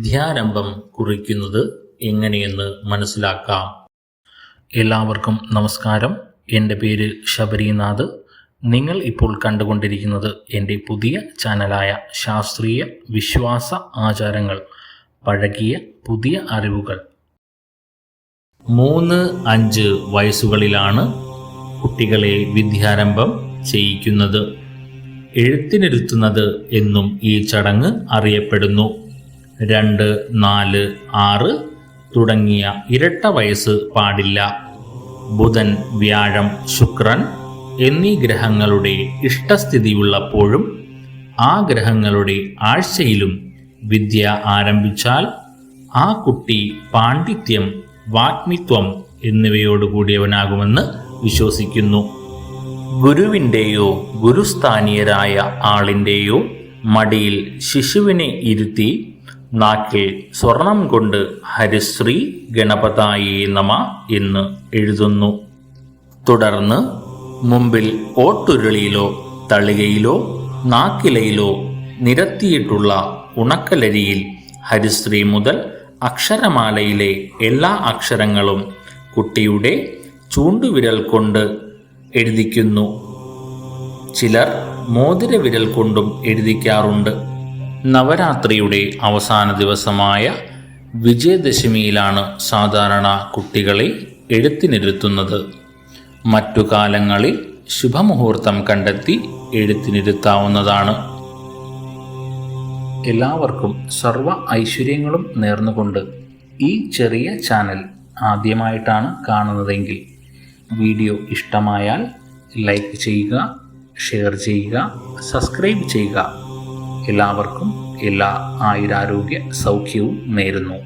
വിദ്യാരംഭം കുറിക്കുന്നത് എങ്ങനെയെന്ന് മനസ്സിലാക്കാം. എല്ലാവർക്കും നമസ്കാരം. എൻ്റെ പേര് ശബരിനാഥ്. നിങ്ങൾ ഇപ്പോൾ കണ്ടുകൊണ്ടിരിക്കുന്നത് എൻ്റെ പുതിയ ചാനലായ ശാസ്ത്രീയ വിശ്വാസ ആചാരങ്ങൾ, പഴകിയ പുതിയ അറിവുകൾ. 3-5 വയസ്സുകളിലാണ് കുട്ടികളെ വിദ്യാരംഭം ചെയ്യിക്കുന്നത്. എഴുത്തിനിരുത്തുന്നത് എന്നും ഈ ചടങ്ങ് അറിയപ്പെടുന്നു. 2, 4, 6 തുടങ്ങിയ ഇരട്ട വയസ്സ് പാടില്ല. ബുധൻ, വ്യാഴം, ശുക്രൻ എന്നീ ഗ്രഹങ്ങളുടെ ഇഷ്ടസ്ഥിതിയുള്ളപ്പോഴും ആ ഗ്രഹങ്ങളുടെ ആഴ്ചയിലും വിദ്യ ആരംഭിച്ചാൽ ആ കുട്ടി പാണ്ഡിത്യം, വാഗ്മിത്വം എന്നിവയോടുകൂടിയവനാകുമെന്ന് വിശ്വസിക്കുന്നു. ഗുരുവിൻ്റെയോ ഗുരുസ്ഥാനീയരായ ആളിൻ്റെയോ മടിയിൽ ശിശുവിനെ ഇരുത്തി നാക്കിൽ സ്വർണം കൊണ്ട് ഹരിശ്രീ ഗണപതായേ നമഃ എന്ന് എഴുതുന്നു. തുടർന്ന് മുമ്പിൽ ഓട്ടുരുളിയിലോ തളികയിലോ നാക്കിലയിലോ നിരത്തിയിട്ടുള്ള ഉണക്കലരിയിൽ ഹരിശ്രീ മുതൽ അക്ഷരമാലയിലെ എല്ലാ അക്ഷരങ്ങളും കുട്ടിയുടെ ചൂണ്ടുവിരൽ കൊണ്ട് എഴുതിക്കുന്നു. ചിലർ മോതിരവിരൽ കൊണ്ടും എഴുതിക്കാറുണ്ട്. നവരാത്രിയുടെ അവസാന ദിവസമായ വിജയദശമിയിലാണ് സാധാരണ കുട്ടികളെ എഴുത്തിനിരുത്തുന്നത്. മറ്റു കാലങ്ങളിൽ ശുഭമുഹൂർത്തം കണ്ടെത്തി എഴുത്തിനിരുത്താവുന്നതാണ്. എല്ലാവർക്കും സർവ്വ ഐശ്വര്യങ്ങളും നേർന്നുകൊണ്ട് ഈ ചെറിയ ചാനൽ ആദ്യമായിട്ടാണ് കാണുന്നതെങ്കിൽ വീഡിയോ ഇഷ്ടമായാൽ ലൈക്ക് ചെയ്യുക, ഷെയർ ചെയ്യുക, സബ്സ്ക്രൈബ് ചെയ്യുക. എല്ലാവർക്കും എല്ലാ ആയുരാരോഗ്യ സൗഖ്യവും നേരുന്നു.